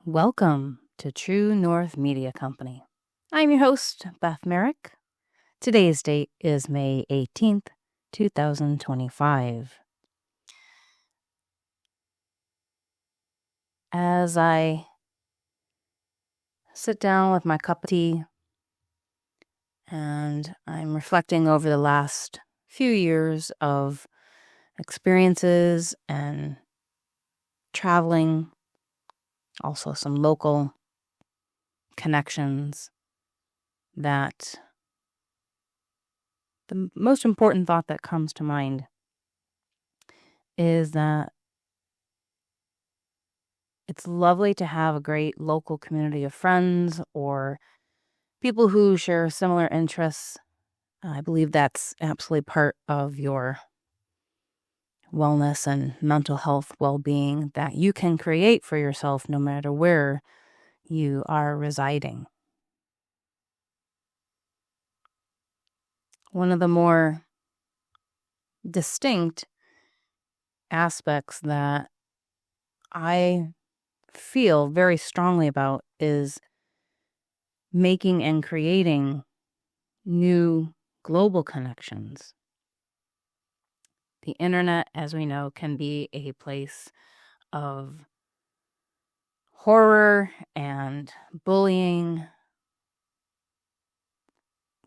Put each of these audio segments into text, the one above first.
Welcome to True North Media Company. I'm your host, Beth Merrick. Today's date is May 18th, 2025. As I sit down with my cup of tea and I'm reflecting over the last few years of experiences and traveling, also some local connections, that the most important thought that comes to mind is that it's lovely to have a great local community of friends or people who share similar interests. I believe that's absolutely part of your wellness and mental health well-being that you can create for yourself no matter where you are residing. One of the more distinct aspects that I feel very strongly about is making and creating new global connections. The internet, as we know, can be a place of horror and bullying.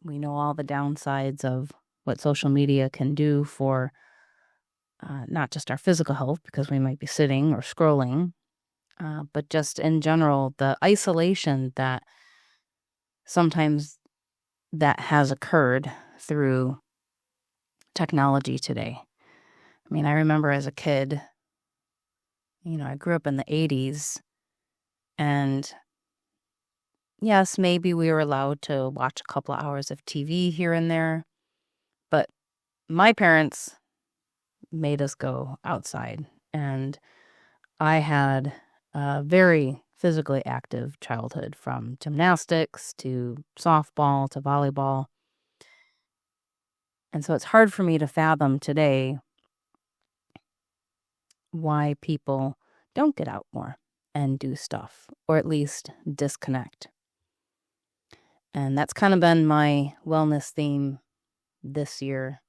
We know all the downsides of what social media can do for not just our physical health, because we might be sitting or scrolling, but just in general, the isolation that sometimes that has occurred through technology today. I mean, I remember as a kid, I grew up in the 80s, and yes, maybe we were allowed to watch a couple of hours of TV here and there, but my parents made us go outside, and I had a very physically active childhood, from gymnastics to softball to volleyball. And so it's hard for me to fathom today why people don't get out more and do stuff, or at least disconnect. And that's kind of been my wellness theme this year,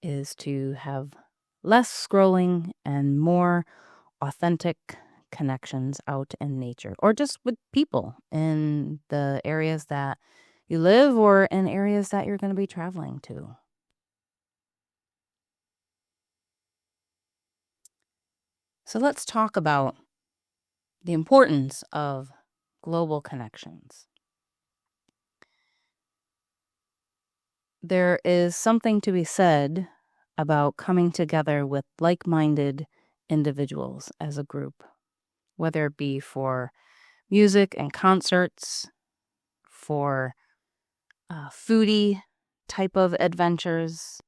is to have less scrolling and more authentic connections out in nature, or just with people in the areas that you live or in areas that you're going to be traveling to. So let's talk about the importance of global connections. There is something to be said about coming together with like-minded individuals as a group, whether it be for music and concerts, for foodie type of adventures.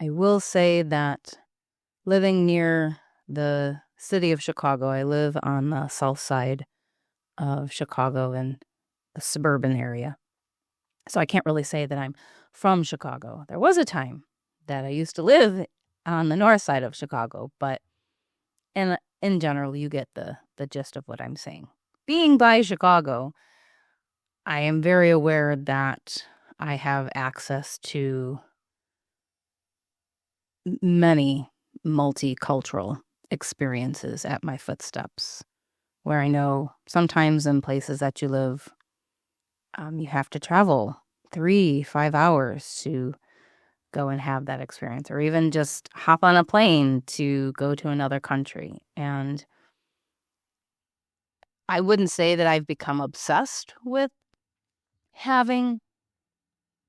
I will say that living near the city of Chicago, I live on the south side of Chicago in the suburban area. So I can't really say that I'm from Chicago. There was a time that I used to live on the north side of Chicago, but in general, you get the gist of what I'm saying. Being by Chicago, I am very aware that I have access to many multicultural experiences at my footsteps, where I know sometimes in places that you live, you have to travel 3-5 hours to go and have that experience, or even just hop on a plane to go to another country. And I wouldn't say that I've become obsessed with having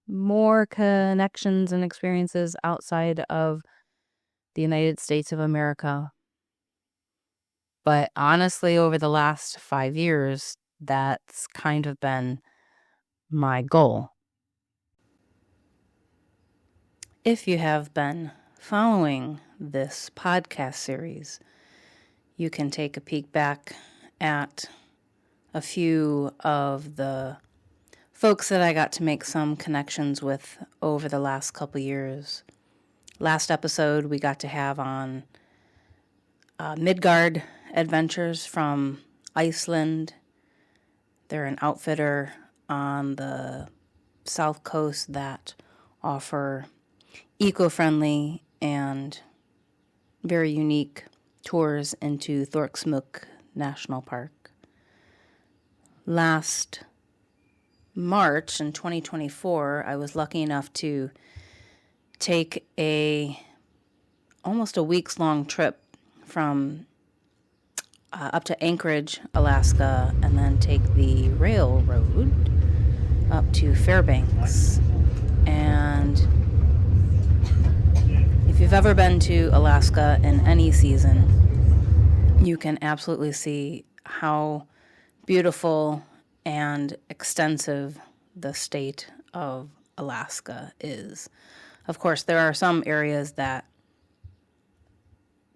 more connections and experiences outside of the United States of America. But honestly, over the last 5 years, that's kind of been my goal. If you have been following this podcast series, you can take a peek back at a few of the folks that I got to make some connections with over the last couple years. Last episode, we got to have on Midgard Adventures from Iceland. They're an outfitter on the south coast that offer eco-friendly and very unique tours into Thorksmuk National Park. Last March in 2024, I was lucky enough to take almost a week's-long trip from up to Anchorage, Alaska, and then take the railroad up to Fairbanks. And if you've ever been to Alaska in any season, you can absolutely see how beautiful and extensive the state of Alaska is. Of course, there are some areas that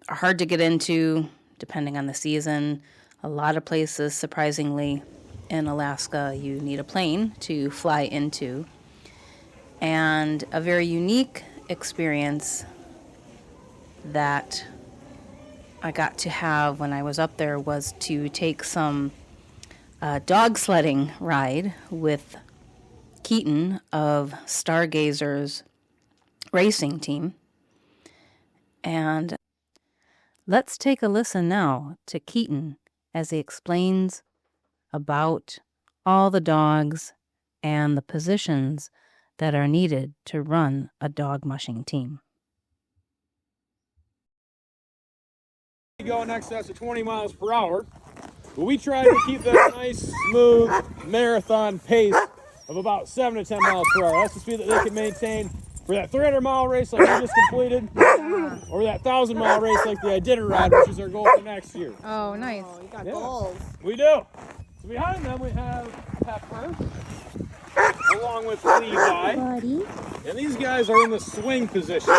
are hard to get into depending on the season. A lot of places, surprisingly, in Alaska, you need a plane to fly into. And a very unique experience that I got to have when I was up there was to take some dog sledding ride with Keaton of Stargazer's racing team. And let's take a listen now to Keaton as he explains about all the dogs and the positions that are needed to run a dog mushing team. Go in excess of 20 miles per hour, but we try to keep that nice, smooth marathon pace of about 7 to 10 miles per hour. That's the speed that they can maintain for that 300-mile race like we just completed, or that 1,000-mile race like the Iditarod, which is our goal for next year. Oh, nice. Oh, you got goals. We do. So behind them we have Pepper, along with Levi. Buddy. And these guys are in the swing position.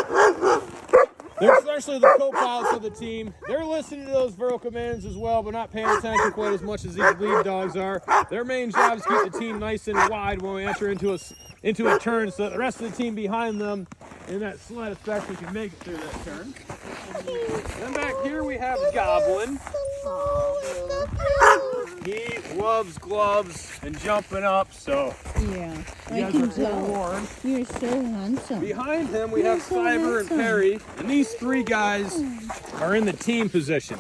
They're essentially the co-pilots of the team. They're listening to those verbal commands as well, but not paying attention quite as much as these lead dogs are. Their main job is to keep the team nice and wide when we enter into a turn, so that the rest of the team behind them in that sled especially can make it through that turn. Then back here we have Goblin. He loves gloves and jumping up, so Yeah, you I guys can are tell. forewarned. You're so handsome. Behind him, we have so Cyber and handsome. Perry, and these three guys are in the team position.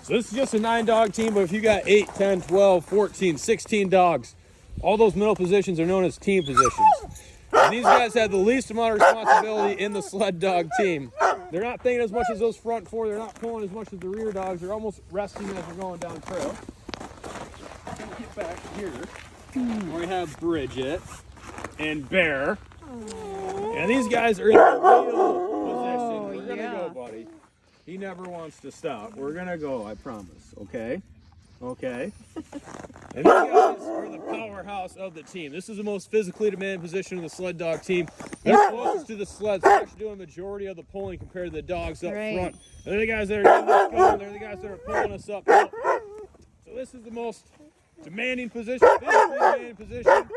So this is just a 9-dog team, but if you got 8, 10, 12, 14, 16 dogs, all those middle positions are known as team positions. And these guys have the least amount of responsibility in the sled dog team. They're not thinking as much as those front four. They're not pulling as much as the rear dogs. They're almost resting as they're going down trail. Get back here. We have Bridget and Bear. And these guys are in the wheel position. We're gonna go, buddy. He never wants to stop. We're gonna go, I promise. Okay? Okay. And these guys are the powerhouse of the team. This is the most physically demanding position in the sled dog team. They're closest to the sleds. They're actually doing the majority of the pulling compared to the dogs up front. They're the guys that are getting us going. They're the guys that are pulling us up. So this is the most demanding position, physically demanding position.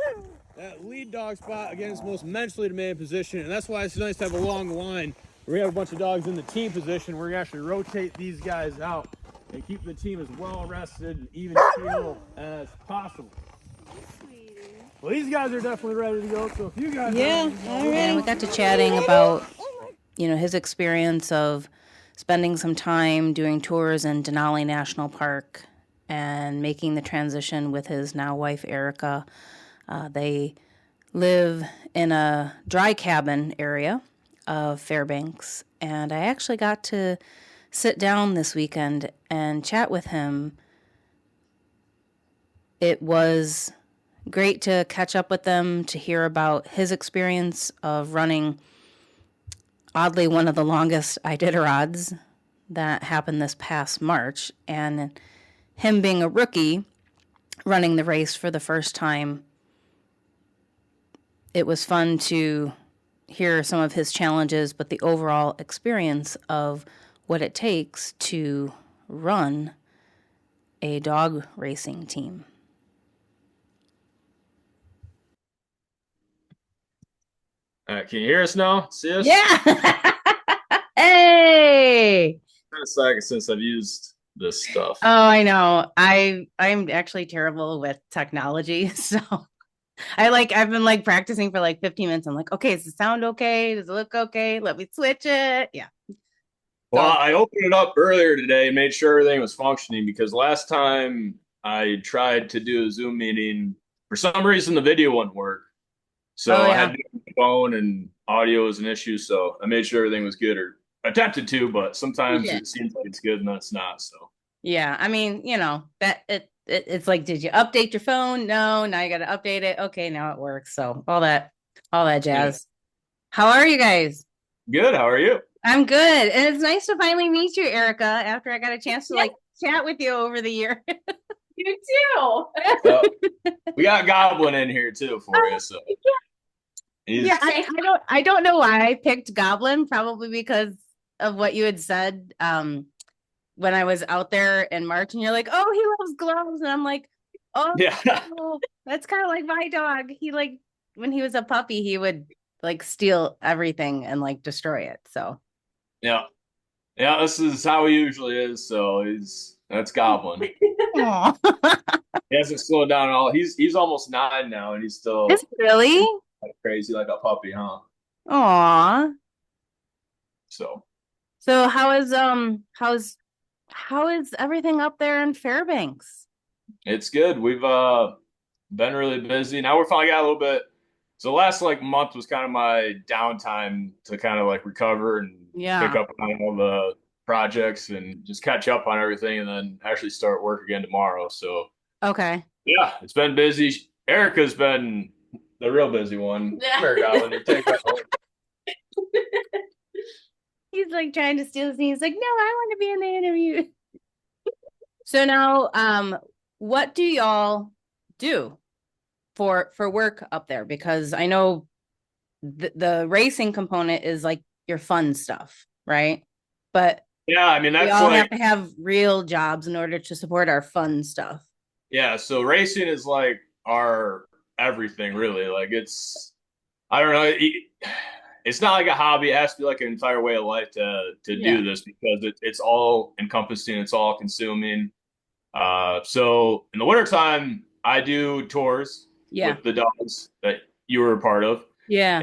That lead dog spot, again, is the most mentally demanding position. And that's why it's nice to have a long line where we have a bunch of dogs in the team position where we actually rotate these guys out and keep the team as well rested and even keel as possible. Well, these guys are definitely ready to go. So if you guys are ready to go, all right. And we got to chatting about, his experience of spending some time doing tours in Denali National Park and making the transition with his now wife, Erica. They live in a dry cabin area of Fairbanks, and I actually got to sit down this weekend and chat with him. It was great to catch up with them, to hear about his experience of running, oddly, one of the longest Iditarods that happened this past March, and him being a rookie running the race for the first time. It was fun to hear some of his challenges, but the overall experience of what it takes to run a dog racing team. Can you hear us now? See us? Yeah. Hey. It's been a second since I've used this stuff. Oh, I know. I'm actually terrible with technology. So I've been like practicing for like 15 minutes. I'm like, okay, does it sound okay? Does it look okay? Let me switch it. Yeah. Well, So I opened it up earlier today and made sure everything was functioning because last time I tried to do a Zoom meeting, for some reason the video wouldn't work. oh So I had yeah. to do it on the phone and audio was an issue. So I made sure everything was good or attempted to, but sometimes Yeah. it seems like it's good and then it's not. So Yeah. I mean, that it's like, did you update your phone? No, now you gotta update it. Okay, now it works. So all that yeah. jazz. How are you guys? Good. How are you? I'm good. And it's nice to finally meet you, Erica, after I got a chance to like chat with you over the year. You too. So we got Goblin in here too for you. So he's Yeah, I don't know why I picked Goblin, probably because of what you had said when I was out there in March, and you're like, oh, he loves gloves. And I'm like, oh, yeah. that's kind of like my dog. He like when he was a puppy, he would like steal everything and like destroy it. So Yeah. Yeah, this is how he usually is. So that's Goblin. Aw. He hasn't slowed down at all. He's almost 9 now, and he's Is still it really? like crazy like a puppy, huh? Aw. So So how is everything up there in Fairbanks? it's good. We've been really busy. Now we're finally got a little bit. So the last like month was kind of my downtime to kind of like recover and pick Yeah. up on all the projects and just catch up on everything, and then actually start work again tomorrow. So Okay. yeah, it's been busy. Erica's been the real busy one. Yeah. Come here, Goblin. You take that one. He's like trying to steal his. He's like, no, I want to be in the interview. So now, what do y'all do for work up there? Because I know the racing component is like your fun stuff, right? But Yeah, I mean we that's all have like to have real jobs in order to support our fun stuff. yeah. So racing is like our everything, really. Like I don't know. It's not like a hobby. It has to be like an entire way of life to Yeah. do this because it's all encompassing. It's all consuming. So in the wintertime, I do tours Yeah. with the dogs that you were a part of. Yeah.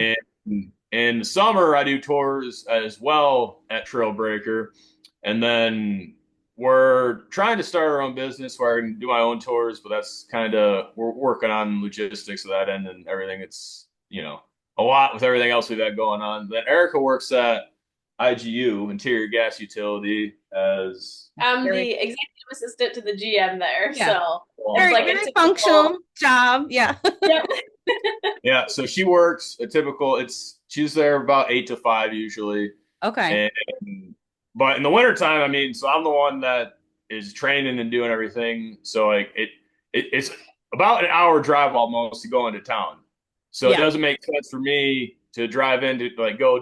And in the summer, I do tours as well at Trailbreaker. And then we're trying to start our own business where I can do my own tours, but that's kind of, we're working on logistics of that end and everything. It's, a lot with everything else we've had going on. Then Erica works at IGU, Interior Gas Utility, as I'm Very, the executive assistant to the GM there. yeah. So Very, like a very typical- functional job. Yeah. Yep. yeah. So she works a typical. She's there about 8 to 5 usually. Okay. And but in the wintertime, I mean, so I'm the one that is training and doing everything. So like it's about an hour drive almost to go into town. So it Yeah. doesn't make sense for me to drive in to like go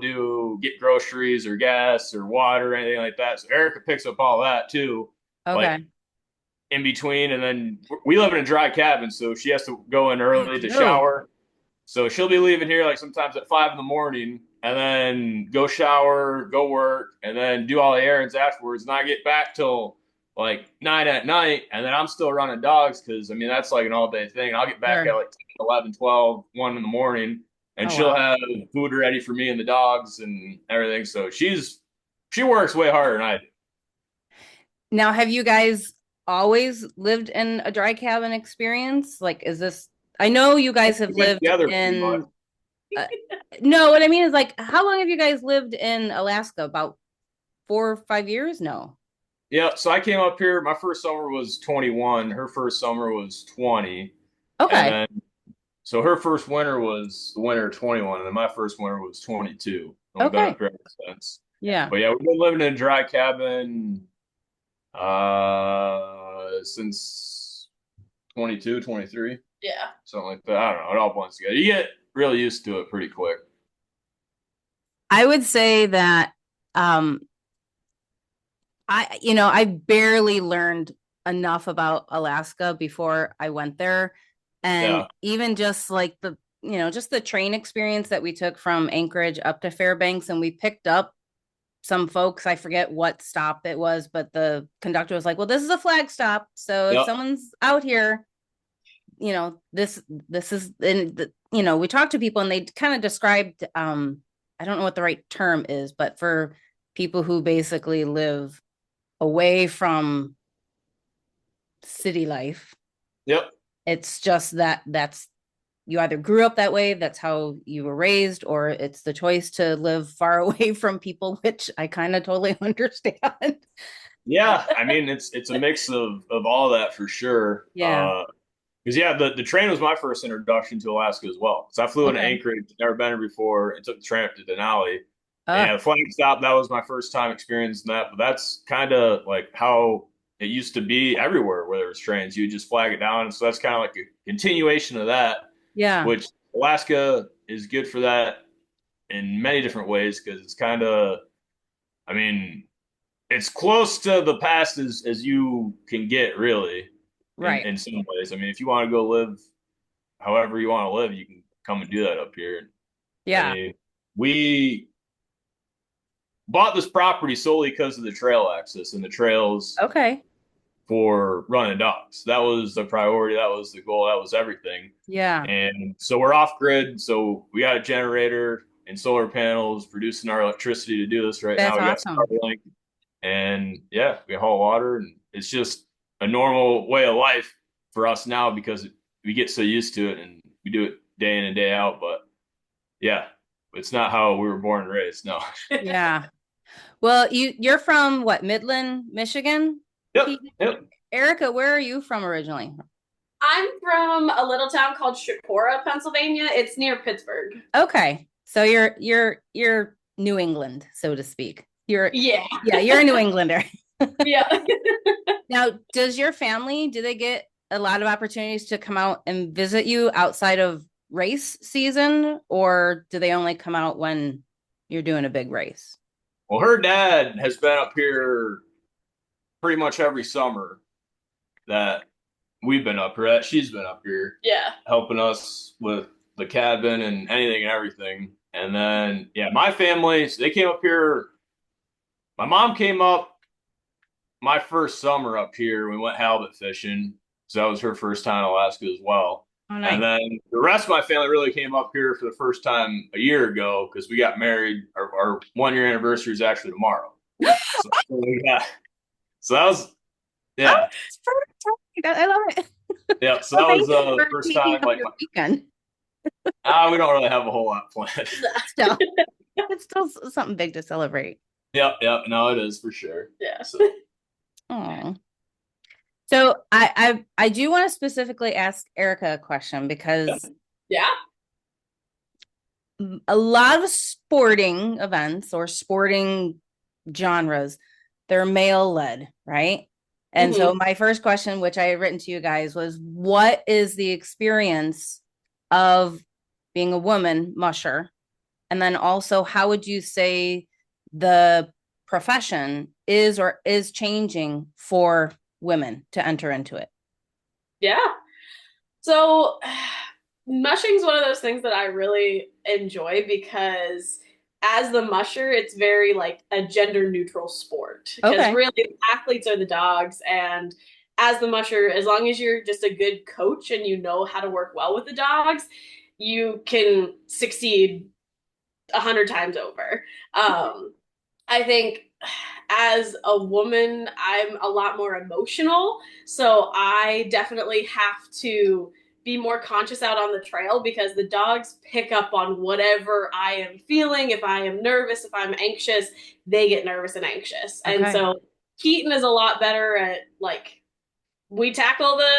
get groceries or gas or water or anything like that. So Erica picks up all that too. Okay. Like in between, and then we live in a dry cabin, so she has to go in early to shower. So she'll be leaving here like sometimes at 5 in the morning, and then go shower, go work, and then do all the errands afterwards. And I get back till like 9 at night, and then I'm still running dogs because I mean that's like an all day thing. I'll get back Sure. at like 10, 11, 12, 1 in the morning, and Oh, she'll wow. have food ready for me and the dogs and everything. So she works way harder than I do. Now, have you guys always lived in a dry cabin experience? Like, is this, I know you guys have We've been lived together pretty much. in, uh, no, what I mean is like, how long have you guys lived in Alaska? About 4 or 5 years? No. Yeah, so I came up here. My first summer was 21. Her first summer was 20. And Okay. then, so her first winter was the winter of 21. And then my first winter was 22. And we've been Okay. up here ever since. Yeah. But yeah, we've been living in a dry cabin since 22, 23, Yeah. something like that. I don't know. It all blends together. You get really used to it pretty quick. I would say that, I barely learned enough about Alaska before I went there. And Yeah. even just like just the train experience that we took from Anchorage up to Fairbanks, and we picked up some folks. I forget what stop it was, but the conductor was like, well, this is a flag stop. So if Yep. someone's out here, this is, and we talked to people and they kind of described, I don't know what the right term is, but for people who basically live away from city life, Yep. it's just that's you either grew up that way, that's how you were raised, or it's the choice to live far away from people, which I kind of totally understand. Yeah, I mean it's a mix of all that for sure. Yeah. Because the train was my first introduction to Alaska as well. So I flew into Okay. Anchorage, never been here before, and took the train up to Denali. And Uh, the flag stop, that was my first time experiencing that. But that's kind of like how it used to be everywhere where there was trains. You just flag it down. So that's kind of like a continuation of that, yeah. which Alaska is good for that in many different ways because it's kind of, I mean, it's close to the past as you can get, really, Right. in some ways. I mean, if you want to go live however you want to live, you can come and do that up here. I Yeah. mean, we bought this property solely because of the trail access and the trails Okay. for running dogs. That was the priority. That was the goal. That was everything. Yeah. And so we're off grid. So we got a generator and solar panels producing our electricity to do this right That's now. We got awesome. Starlink, and yeah, we haul water, and it's just a normal way of life for us now because we get so used to it and we do it day in and day out. But yeah, it's not how we were born and raised. No. Yeah. Well, you're from what, Midland, Michigan? Yep. Yep. Erica, where are you from originally? I'm from a little town called Shakora, Pennsylvania. It's near Pittsburgh. Okay. So you're New England, so to speak. Yeah. You're a New Englander. Yeah. Now, do they get a lot of opportunities to come out and visit you outside of race season, or do they only come out when you're doing a big race? Well, her dad has been up here pretty much every summer that we've been up here. That she's been up here Yeah. helping us with the cabin and anything and everything. And then, yeah, my family, so they came up here. My mom came up my first summer up here. We went halibut fishing. So that was her first time in Alaska as well. Oh, And nice. then the rest of my family really came up here for the first time a year ago because we got married. Our 1 year anniversary is actually tomorrow. So, so that was, yeah. Oh, it's perfect. I love it. Yeah, so that Well, was thank you the for first taking time. up Like, your weekend. we don't really have a whole lot planned. Still, it's still something big to celebrate. Yep, no, it is for sure. Yeah. So, Oh. So I do want to specifically ask Erica a question because Yeah. a lot of sporting events or sporting genres, they're male led, right? And so my first question, which I had written to you guys, was what is the experience of being a woman musher? And then also, how would you say the profession is or is changing for women to enter into it? Yeah. So mushing is one of those things that I really enjoy because as the musher, it's very like a gender neutral sport. Because Okay. really the athletes are the dogs. And as the musher, as long as you're just a good coach and you know how to work well with the dogs, you can succeed 100 times over. I think as a woman, I'm a lot more emotional. So I definitely have to be more conscious out on the trail because the dogs pick up on whatever I am feeling. If I am nervous, if I'm anxious, they get nervous and anxious. And Okay. so Keaton is a lot better at like, we tackle the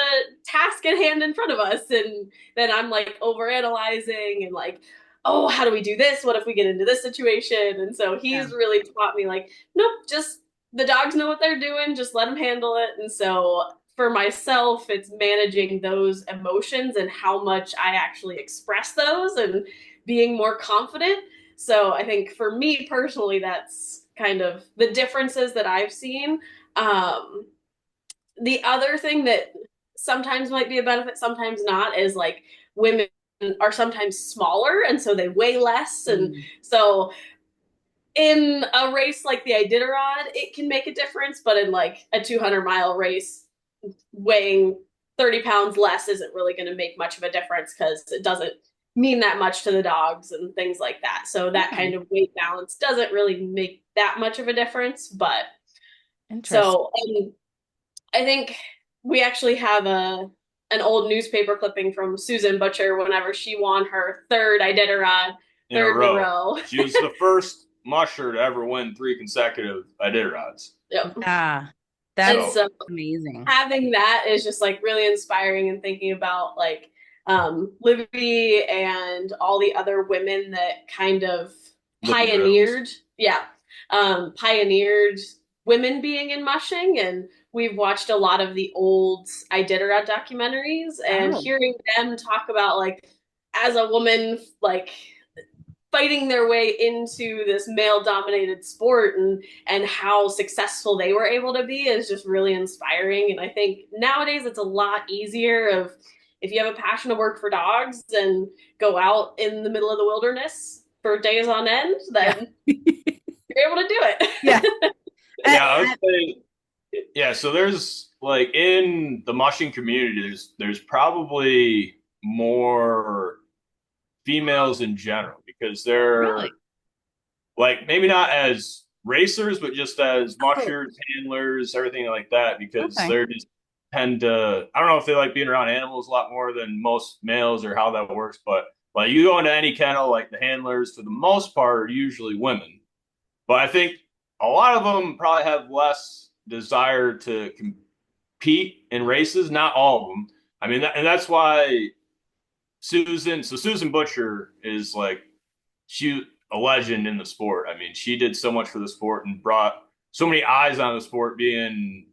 task at hand in front of us. And then I'm like overanalyzing and like, oh, how do we do this? What if we get into this situation? And so he's really taught me like, nope, just the dogs know what they're doing. Just let them handle it. And so for myself, it's managing those emotions and how much I actually express those and being more confident. So I think for me personally, that's kind of the differences that I've seen. The other thing that sometimes might be a benefit, sometimes not, is like women are sometimes smaller, and so they weigh less. And Mm. so in a race like the Iditarod, it can make a difference, but in like a 200-mile race, weighing 30 pounds less isn't really going to make much of a difference because it doesn't mean that much to the dogs and things like that. So that Okay. kind of weight balance doesn't really make that much of a difference. But Interesting. so, and I think we actually have an old newspaper clipping from Susan Butcher whenever she won her third Iditarod, In a third in a row. row. She was the first musher to ever win 3 consecutive Iditarods. Yep. Yeah, And that's so amazing. having that is just like really inspiring, and thinking about like Livy and all the other women that kind of pioneered, pioneered women being in mushing. And we've watched a lot of the old Iditarod documentaries, and Oh. hearing them talk about like as a woman like fighting their way into this male dominated sport, and how successful they were able to be is just really inspiring. And I think nowadays it's a lot easier of if you have a passion to work for dogs and go out in the middle of the wilderness for days on end, then you're able to do it. Yeah. Yeah, I would say, yeah, so there's like in the mushing community, there's probably more females in general because they're Really? like maybe not as racers, but just as Oh. mushers, handlers, everything like that, because Okay. they're just tend to, I don't know if they like being around animals a lot more than most males or how that works, but like you go into any kennel, like the handlers for the most part are usually women. But I think a lot of them probably have less desire to compete in races. Not all of them. I mean, and that's why Susan Butcher is like she a legend in the sport. I mean, she did so much for the sport and brought so many eyes on the sport. Being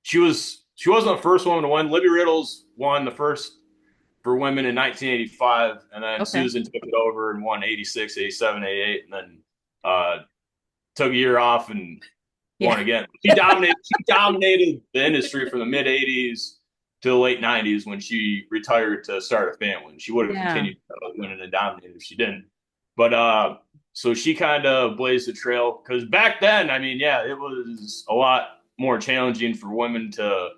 she wasn't the first woman to win. Libby Riddles won the first for women in 1985, and then Okay. Susan took it over and won 86, 87, 88, and then took a year off and won again. She dominated the industry from the mid 80s to the late 90s when she retired to start a family. She would have continued winning and dominating if she didn't. But so she kind of blazed the trail because back then, I mean, yeah, it was a lot more challenging for women to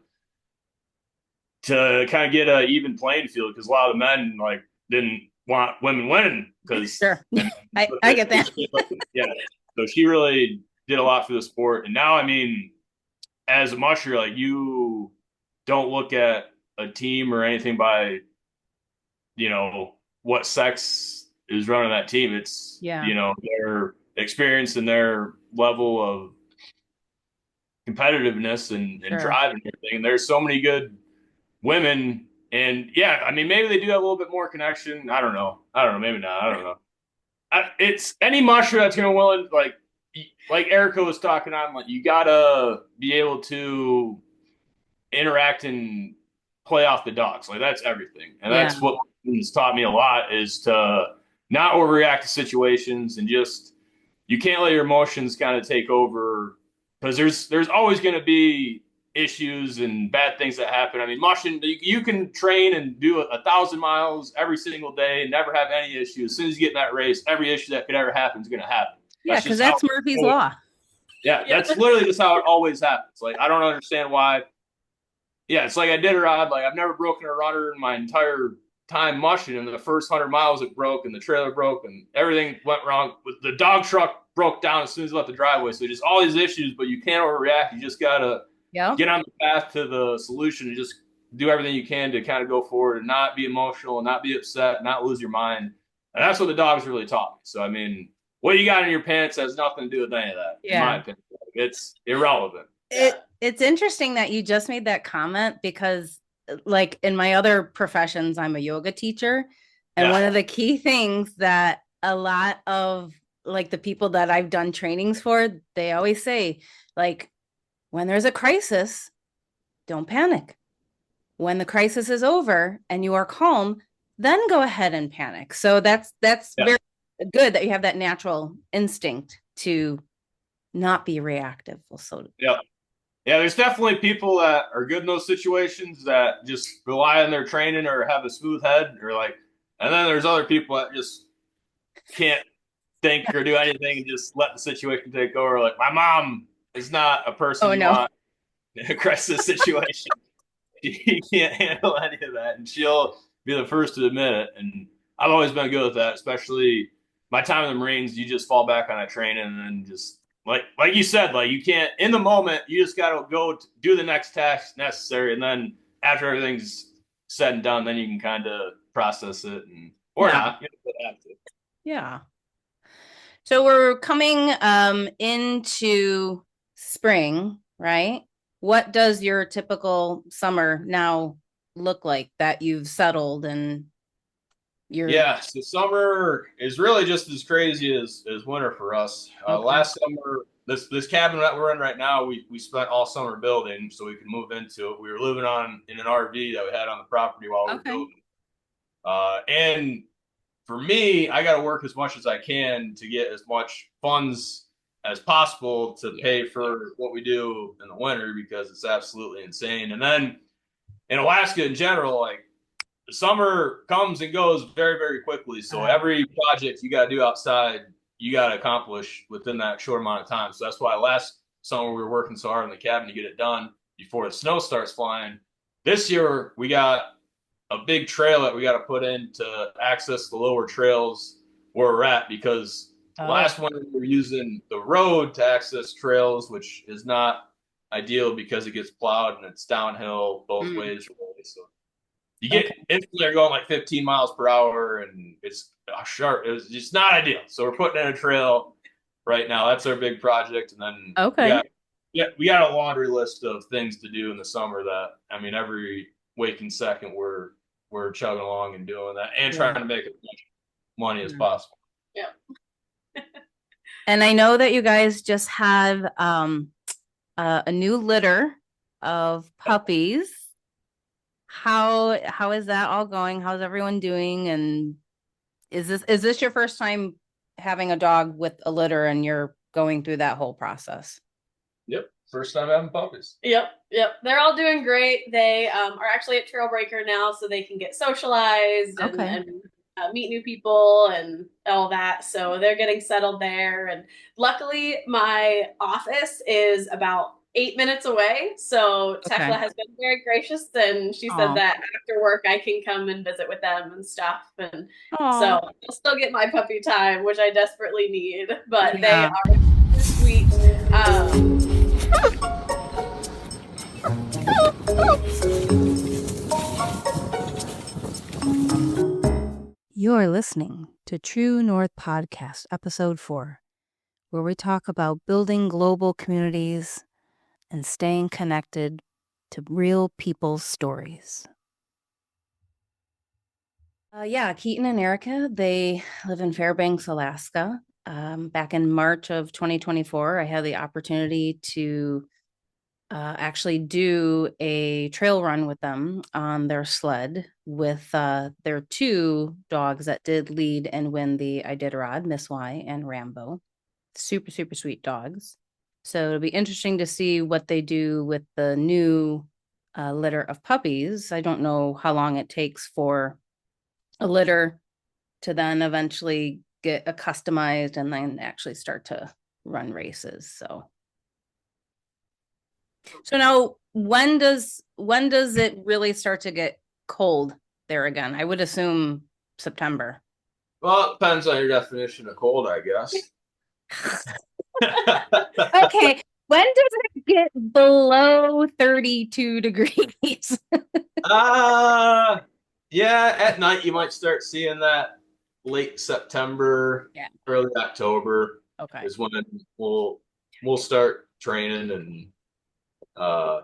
kind of get an even playing field because a lot of the men like didn't want women winning because Sure. I get that. Yeah. So she really did a lot for the sport. And now, I mean, as a musher, like you don't look at a team or anything by, what sex is running that team. It's, their experience and their level of competitiveness and drive and everything. And there's so many good women. And yeah, I mean, maybe they do have a little bit more connection. I don't know. Maybe not. I don't know. It's any musher that's going to willing, like Erica was talking on, like you gotta be able to interact and play off the dogs. Like that's everything, and that's what has taught me a lot is to not overreact to situations and just you can't let your emotions kind of take over because there's always going to be issues and bad things that happen. I mean, mushing you can train and do 1,000 miles every single day and never have any issues. As soon as you get in that race, every issue that could ever happen is going to happen. Yeah, because that's Murphy's Law. Yeah, that's literally just how it always happens. Like, I don't understand why. Yeah, it's like Iditarod. Like, I've never broken a rudder in my entire time mushing. And the first 100 miles it broke, and the trailer broke, and everything went wrong. The dog truck broke down as soon as it left the driveway. So just all these issues, but you can't overreact. You just got to get on the path to the solution and just do everything you can to kind of go forward and not be emotional and not be upset, not lose your mind. And that's what the dogs really taught me. So, I mean, what you got in your pants has nothing to do with any of that, in my opinion. It's irrelevant. It's interesting that you just made that comment because, like, in my other professions, I'm a yoga teacher. And one of the key things that a lot of, like, the people that I've done trainings for, they always say, like, when there's a crisis, don't panic. When the crisis is over and you are calm, then go ahead and panic. So that's very good that you have that natural instinct to not be reactive. So yeah, there's definitely people that are good in those situations that just rely on their training or have a smooth head or like And then there's other people that just can't think or do anything and just let the situation take over. Like my mom is not a person Oh, you no. want in a crisis situation. She can't handle any of that, and she'll be the first to admit it. And I've always been good with that, especially my time in the Marines. You just fall back on a training, and then just like you said, like you can't in the moment. You just got to go do the next task necessary, and then after everything's said and done, then you can kind of process it and or Yeah. not. You don't have to. Yeah. So we're coming into spring, right? What does your typical summer now look like that you've settled and you're Yeah, so summer is really just as crazy as winter for us. Okay. Last summer, this cabin that we're in right now, we spent all summer building so we could move into it. We were living in an RV that we had on the property while we were Okay. building. And for me, I got to work as much as I can to get as much funds as possible to pay for what we do in the winter because it's absolutely insane. And then in Alaska in general, like the summer comes and goes very, very quickly. So every project you got to do outside, you got to accomplish within that short amount of time. So that's why last summer we were working so hard in the cabin to get it done before the snow starts flying. This year we got a big trail that we got to put in to access the lower trails where we're at because last winter we were using the road to access trails, which is not ideal because it gets plowed and it's downhill both ways. So you get instantly going like 15 miles per hour and it's sharp. It's just not ideal. So we're putting in a trail right now. That's our big project. And then we got a laundry list of things to do in the summer that, I mean, every waking second we're chugging along and doing that and trying to make as much money as possible. Yeah. And I know that you guys just have a new litter of puppies. How is that all going? How's everyone doing? And is this your first time having a dog with a litter and you're going through that whole process? Yep. First time having puppies. Yep. They're all doing great. They are actually at Trailbreaker now, so they can get socialized and meet new people and all that. So they're getting settled there. And luckily, my office is about 8 minutes away. So Tekla has been very gracious, and she said that after work I can come and visit with them and stuff. And so I'll still get my puppy time, which I desperately need. But they are sweet. You're listening to True North Podcast, Episode 4, where we talk about building global communities and staying connected to real people's stories. Keaton and Erica, they live in Fairbanks, Alaska. Back in March of 2024, I had the opportunity to actually do a trail run with them on their sled with their two dogs that did lead and win the Iditarod, Miss Y and Rambo. Super, super sweet dogs. So it'll be interesting to see what they do with the new litter of puppies. I don't know how long it takes for a litter to then eventually get customized and then actually start to run races. So now when does it really start to get cold there again? I would assume September. Well, it depends on your definition of cold, I guess. Okay. When does it get below 32 degrees? Yeah, at night you might start seeing that late September, early October. Okay. Is when we'll start training and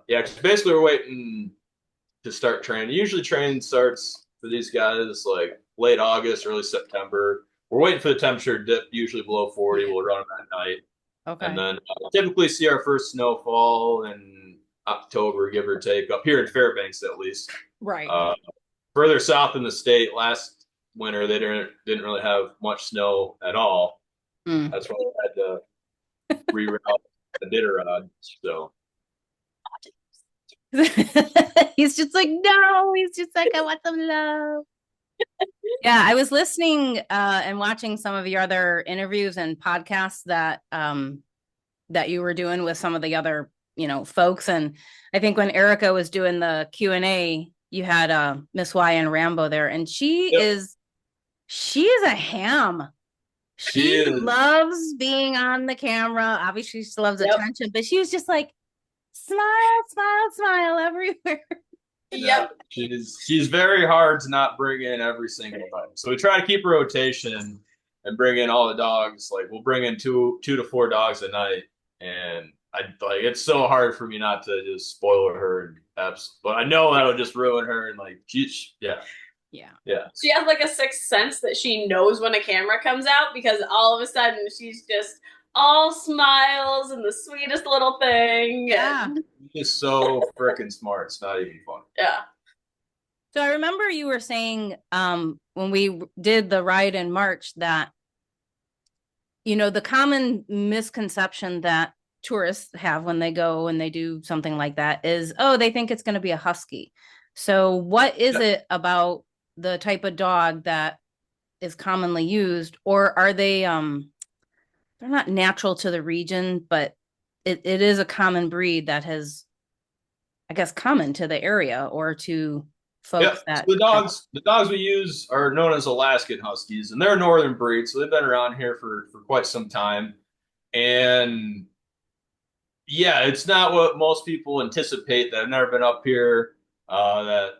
because basically we're waiting to start training. Usually training starts for these guys like late August, early September. We're waiting for the temperature to dip, usually below 40. We'll run them at night. Okay. And then typically see our first snowfall in October, give or take, up here in Fairbanks at least. Right. Further south in the state, last winter they didn't really have much snow at all. That's why we had to reroute the Iditarod. So he's just like, no, he's just like, I want some love. Yeah, I was listening and watching some of your other interviews and podcasts that you were doing with some of the other, folks. And I think when Erica was doing the Q&A, you had Miss Y and Rambo there, and Yep. she is a ham. She She is. loves being on the camera. Obviously, she loves Yep. attention, but she was just like, smile, smile, smile everywhere. Yep. She's very hard to not bring in every single night. So we try to keep a rotation and bring in all the dogs. Like we'll bring in two to four dogs a night, and I like it's so hard for me not to just spoil her and but I know that'll just ruin her and like yeah. Yeah. Yeah. She has like a sixth sense that she knows when a camera comes out because all of a sudden she's just all smiles and the sweetest little thing. Yeah. She's so freaking smart. It's not even funny. Yeah. So I remember you were saying when we did the ride in March that, the common misconception that tourists have when they go and they do something like that is, oh, they think it's going to be a husky. So what is it about the type of dog that is commonly used, or are they're not natural to the region, but it is a common breed that has, I guess, common to the area or to folks Yeah, so that the dogs we use are known as Alaskan Huskies, and they're a northern breed, so they've been around here for quite some time. And yeah, it's not what most people anticipate that have never been up here. That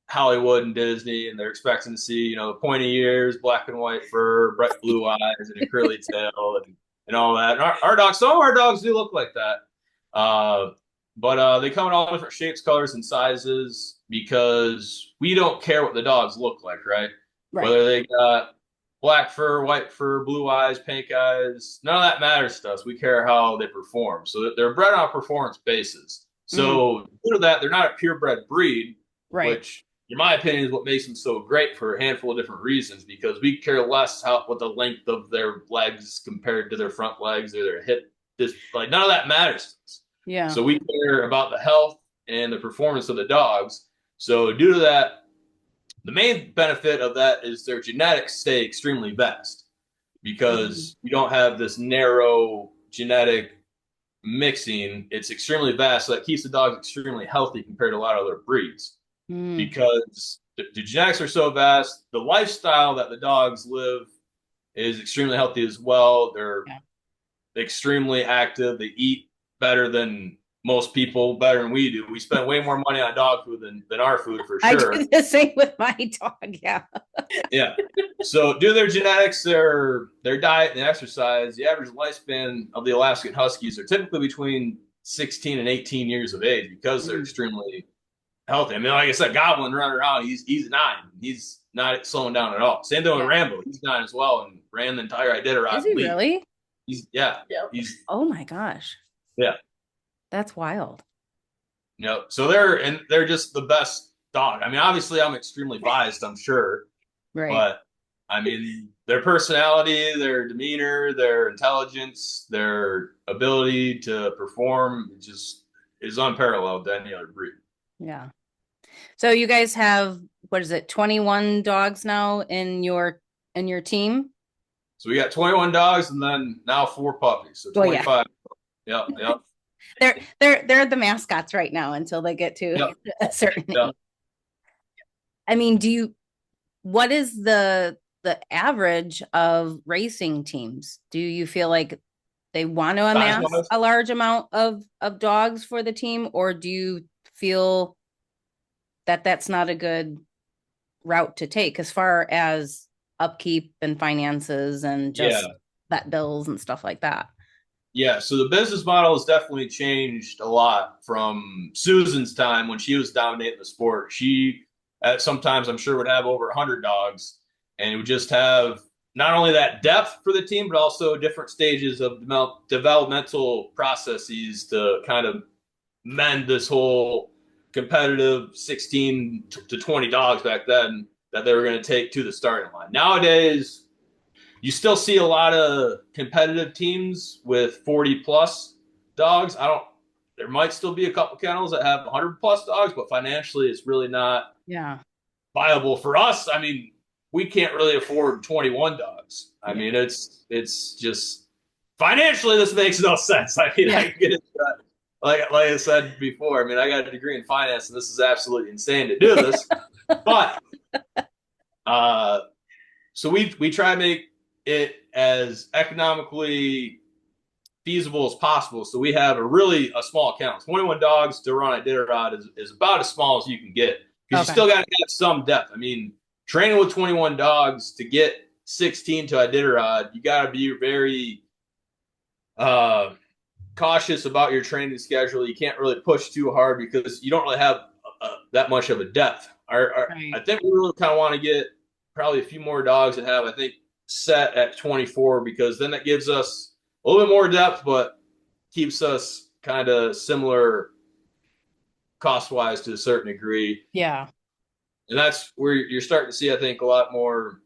Hollywood and Disney, and they're expecting to see pointy ears, black and white fur, bright blue eyes, and a curly tail, and all that. And our dogs, some of our dogs do look like that. But they come in all different shapes, colors, and sizes because we don't care what the dogs look like, right? right. Whether they got black fur, white fur, blue eyes, pink eyes, none of that matters to us. We care how they perform. So they're bred on a performance basis. So due to that, they're not a purebred breed, Right. which in my opinion is what makes them so great for a handful of different reasons, because we care less what the length of their legs compared to their front legs or their hip. Like none of that matters to us. Yeah. So we care about the health and the performance of the dogs. So due to that, the main benefit of that is their genetics stay extremely vast because you don't have this narrow genetic mixing. It's extremely vast, so that keeps the dogs extremely healthy compared to a lot of other breeds because the genetics are so vast. The lifestyle that the dogs live is extremely healthy as well. They're extremely active. They eat better than most people, better than we do. We spend way more money on dog food than our food for sure. I do the same with my dog. Yeah. Yeah. So due to their genetics, their diet and exercise, the average lifespan of the Alaskan Huskies are typically between 16 and 18 years of age because they're extremely healthy. I mean, like I said, Goblin running around, he's 9. He's not slowing down at all. Same thing with Rambo. He's 9 as well and ran the entire Iditarod. Is he really? He's oh my gosh. Yeah. That's wild. So they're just the best dog. I mean, obviously I'm extremely biased, I'm sure. Right. But I mean, their personality, their demeanor, their intelligence, their ability to perform just is unparalleled to any other breed. Yeah. So you guys have, what is it, 21 dogs now in your team? So we got 21 dogs and then now 4 puppies. So 25. Yep. They're the mascots right now until they get to a certain age. I mean, what is the average of racing teams? Do you feel like they want to amass a large amount of dogs for the team, or do you feel that that's not a good route to take as far as upkeep and finances and just vet bills and stuff like that? Yeah, so the business model has definitely changed a lot from Susan's time when she was dominating the sport. She sometimes I'm sure would have over 100 dogs, and it would just have not only that depth for the team, but also different stages of developmental processes to kind of mend this whole competitive 16 to 20 dogs back then that they were going to take to the starting line. Nowadays, you still see a lot of competitive teams with 40 plus dogs. There might still be a couple kennels that have 100 plus dogs, but financially it's really not viable for us. I mean, we can't really afford 21 dogs. I mean, it's just financially, this makes no sense. I mean, I get it. Like I said before, I mean, I got a degree in finance, and this is absolutely insane to do this. But so we try to make it as economically feasible as possible. So we have a small count. 21 dogs to run a Iditarod is about as small as you can get, because you still got to have some depth. I mean, training with 21 dogs to get 16 to Iditarod, you got to be very cautious about your training schedule. You can't really push too hard because you don't really have that much of a depth. I think we really kind of want to get probably a few more dogs and have, I think, set at 24, because then that gives us a little bit more depth, but keeps us kind of similar cost-wise to a certain degree. Yeah. And that's where you're starting to see, I think, a lot more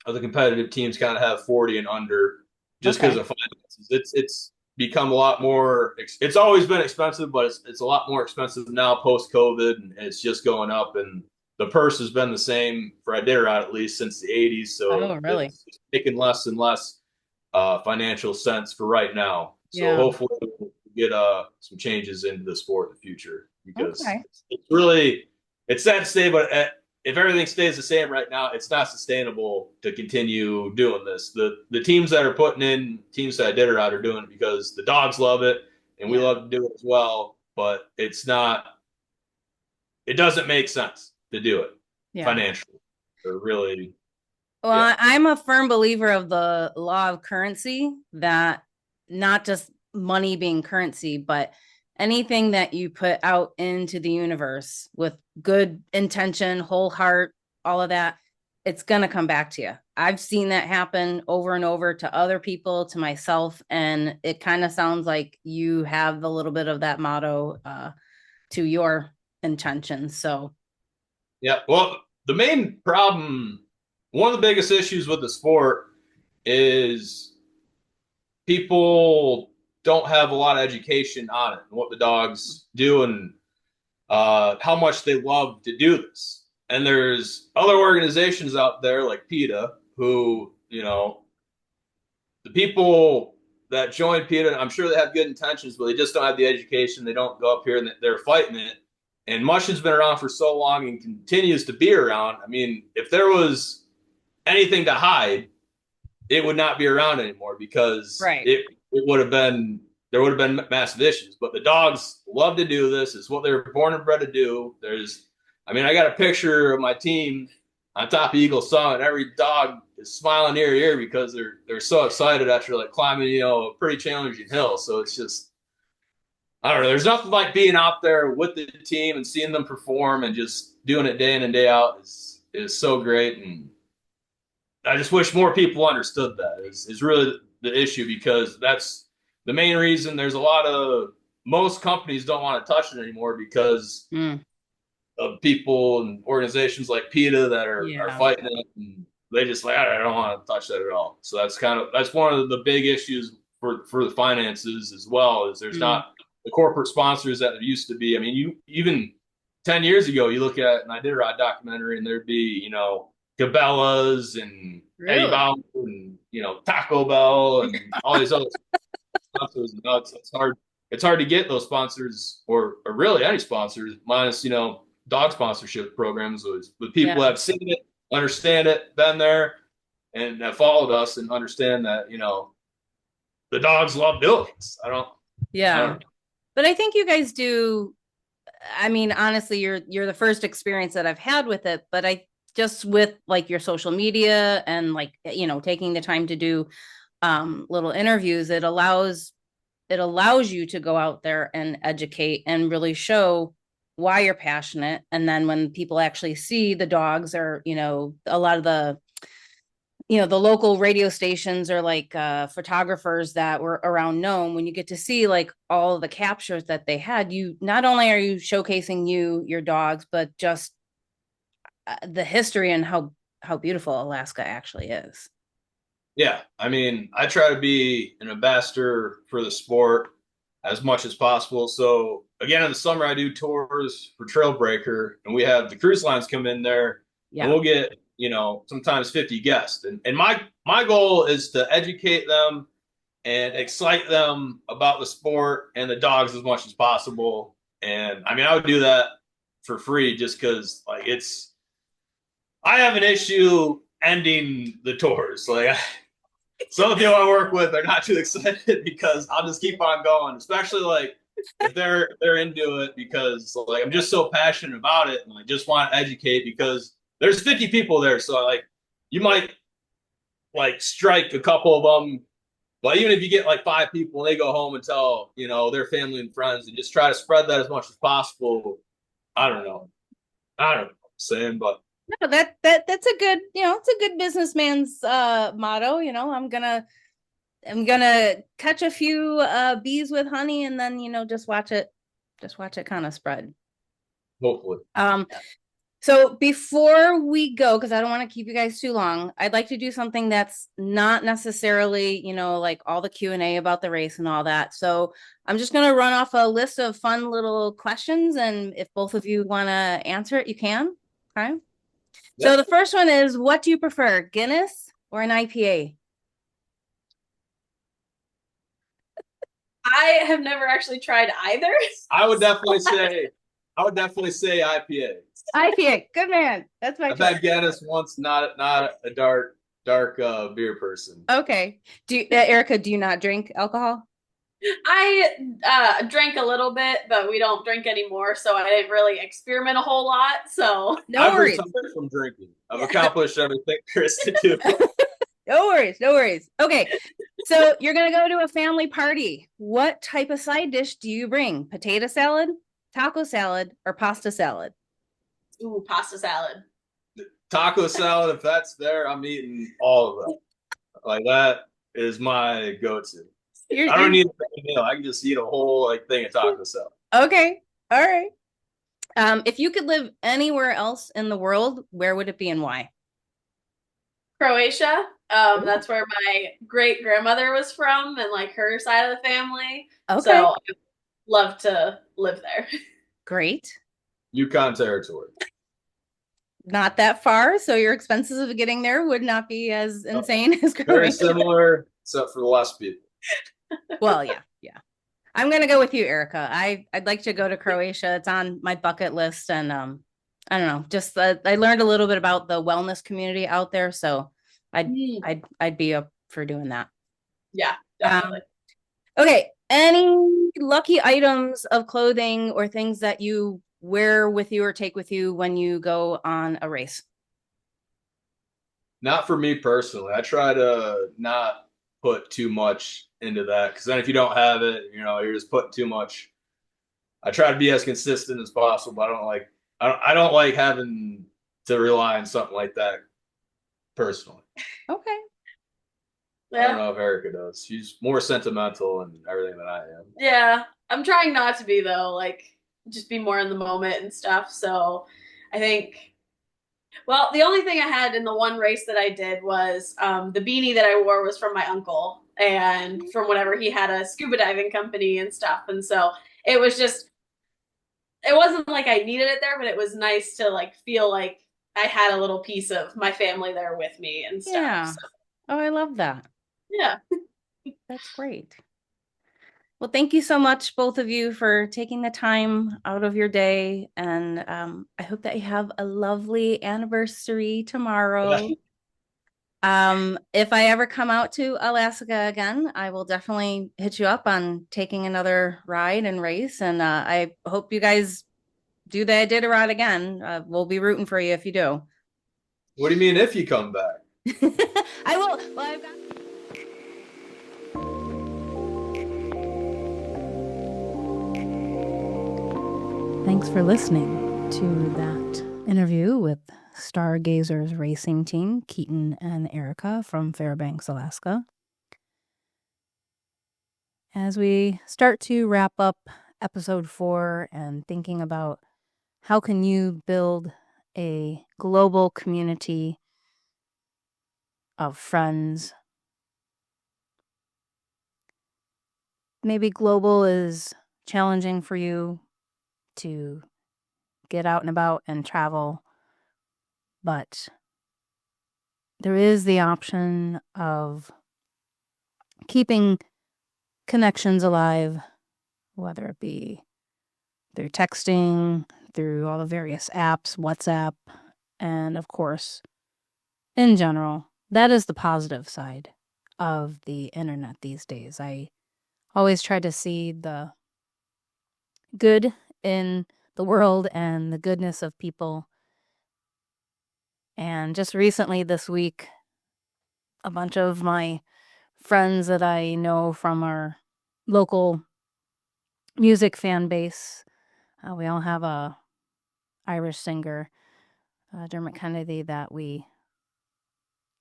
of the competitive teams kind of have 40 and under, just because of finances. It's become a lot more. It's always been expensive, but it's a lot more expensive now post-COVID, and it's just going up. And the purse has been the same for Iditarod at least since the 80s. So really? it's making less and less financial sense for right now. So hopefully we'll get some changes into the sport in the future, because it's sad to say, but if everything stays the same right now, it's not sustainable to continue doing this. The teams that are putting in teams that Iditarod are doing it because the dogs love it and we love to do it as well, but it doesn't make sense to do it financially. Or really. Well, I'm a firm believer of the law of currency, that not just money being currency, but anything that you put out into the universe with good intention, whole heart, all of that, it's going to come back to you. I've seen that happen over and over to other people, to myself, and it kind of sounds like you have a little bit of that motto to your intentions. So, yeah, well, the main problem, one of the biggest issues with the sport is people don't have a lot of education on it and what the dogs do and how much they love to do this. And there's other organizations out there like PETA who, the people that join PETA, I'm sure they have good intentions, but they just don't have the education. They don't go up here and they're fighting it. And mush has been around for so long and continues to be around. I mean, if there was anything to hide, it would not be around anymore, because it would have been, there would have been massive issues. But the dogs love to do this. It's what they were born and bred to do. I got a picture of my team on top of Eagle Summit. Every dog is smiling ear to ear because they're so excited after climbing, a pretty challenging hill. So it's just, I don't know. There's nothing like being out there with the team and seeing them perform and just doing it day in and day out is so great. And I just wish more people understood that is really the issue, because that's the main reason there's most companies don't want to touch it anymore, because of people and organizations like PETA that are fighting it, and they just I don't want to touch that at all. So that's one of the big issues for the finances as well, is there's not the corporate sponsors that there used to be. I mean, you even 10 years ago, you look at an Iditarod documentary and there'd be, Cabela's and Eddie Bauer and, Taco Bell and all these other sponsors. It's hard to get those sponsors or really any sponsors, minus, dog sponsorship programs with people who have seen it, understand it, been there, and have followed us and understand that, the dogs love doing this. But I think you guys do. I mean, honestly, you're the first experience that I've had with it, but I just with your social media and taking the time to do little interviews, it allows you to go out there and educate and really show why you're passionate. And then when people actually see the dogs, or a lot of the the local radio stations or photographers that were around Nome, when you get to see all of the captures that they had, you not only are you showcasing your dogs, but just the history and how beautiful Alaska actually is. Yeah. I mean, I try to be an ambassador for the sport as much as possible. So again, in the summer, I do tours for Trailbreaker, and we have the cruise lines come in there, and we'll get sometimes 50 guests. And my goal is to educate them and excite them about the sport and the dogs as much as possible. And I mean, I would do that for free just because I have an issue ending the tours. Some of the people I work with are not too excited because I'll just keep on going, especially if they're into it, because I'm just so passionate about it and I just want to educate, because there's 50 people there. So you might strike a couple of them, but even if you get 5 people and they go home and tell, their family and friends, and just try to spread that as much as possible. I don't know what I'm saying, but no, that's a good, it's a good businessman's motto. I'm gonna catch a few bees with honey, and then just watch it kind of spread. Hopefully. So before we go, because I don't want to keep you guys too long, I'd like to do something that's not necessarily, all the Q&A about the race and all that. So I'm just going to run off a list of fun little questions, and if both of you want to answer it, you can. Okay. Yep. So the first one is, what do you prefer, Guinness or an IPA? I have never actually tried either. I would definitely say IPA. IPA, good man. That's my I've had Guinness once, not a dark beer person. Okay. Erica, do you not drink alcohol? I drank a little bit, but we don't drink anymore, so I didn't really experiment a whole lot. So no worries. I've retired from drinking. I've accomplished everything there is to do. No worries. Okay, so you're gonna go to a family party. What type of side dish do you bring? Potato salad, taco salad, or pasta salad? Ooh, pasta salad. Taco salad, if that's there, I'm eating all of them. That is my go-to. I don't need a meal. I can just eat a whole thing of taco salad. Okay, all right. If you could live anywhere else in the world, where would it be and why? Croatia. That's where my great grandmother was from, and her side of the family. Okay. So I'd love to live there. Great. Yukon territory. Not that far, so your expenses of getting there would not be as insane as Croatia. Very similar, except for the less people. Well, yeah. I'm gonna go with you, Erica. I'd like to go to Croatia. It's on my bucket list, and I don't know. Just I learned a little bit about the wellness community out there, so I'd be up for doing that. Yeah, definitely. Okay. Any lucky items of clothing or things that you wear with you or take with you when you go on a race? Not for me personally. I try to not put too much into that, because then if you don't have it, you're just putting too much. I try to be as consistent as possible. I don't like having to rely on something like that personally. Okay. Yeah. I don't know if Erica does. She's more sentimental and everything than I am. Yeah, I'm trying not to be, though. Just be more in the moment and stuff. So I think, well, the only thing I had in the one race that I did was the beanie that I wore was from my uncle, and from whenever he had a scuba diving company and stuff. And so it was just, it wasn't like I needed it there, but it was nice to feel like I had a little piece of my family there with me and stuff. Yeah. So. Oh, I love that. Yeah. That's great. Well, thank you so much, both of you, for taking the time out of your day. And I hope that you have a lovely anniversary tomorrow. If I ever come out to Alaska again, I will definitely hit you up on taking another ride and race. And I hope you guys do the Iditarod again. We'll be rooting for you if you do. What do you mean if you come back? I will. Well, I've got. Thanks for listening to that interview with Stargazers Racing Team, Keaton and Erica from Fairbanks, Alaska. As we start to wrap up episode 4 and thinking about how can you build a global community of friends. Maybe global is challenging for you to get out and about and travel, but there is the option of keeping connections alive, whether it be through texting, through all the various apps, WhatsApp, and of course, in general. That is the positive side of the internet these days. I always try to see the good in the world and the goodness of people. And just recently this week, a bunch of my friends that I know from our local music fan base, we all have a Irish singer, Dermot Kennedy, that we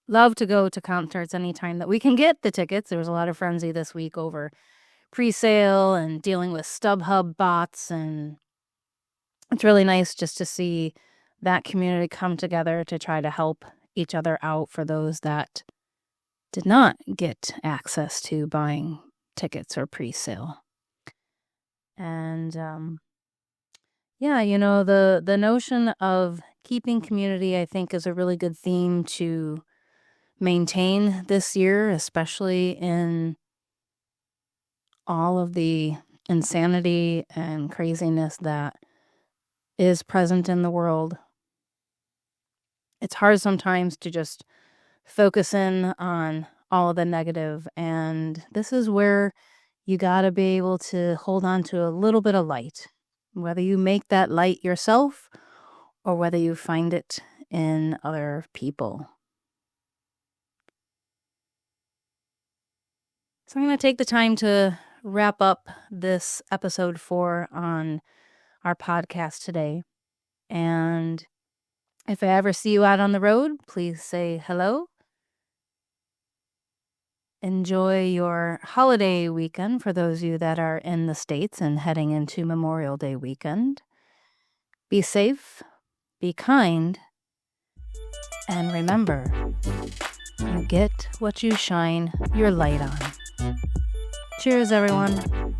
love to go to concerts anytime that we can get the tickets. There was a lot of frenzy this week over pre-sale and dealing with StubHub bots, and it's really nice just to see that community come together to try to help each other out for those that did not get access to buying tickets or pre-sale. And the notion of keeping community, I think, is a really good theme to maintain this year, especially in all of the insanity and craziness that is present in the world. It's hard sometimes to just focus in on all of the negative, and this is where you gotta be able to hold on to a little bit of light, whether you make that light yourself or whether you find it in other people. So I'm going to take the time to wrap up this episode 4 on our podcast today. And if I ever see you out on the road, please say hello. Enjoy your holiday weekend for those of you that are in the States and heading into Memorial Day weekend. Be safe, be kind, and remember, you get what you shine your light on. Cheers, everyone.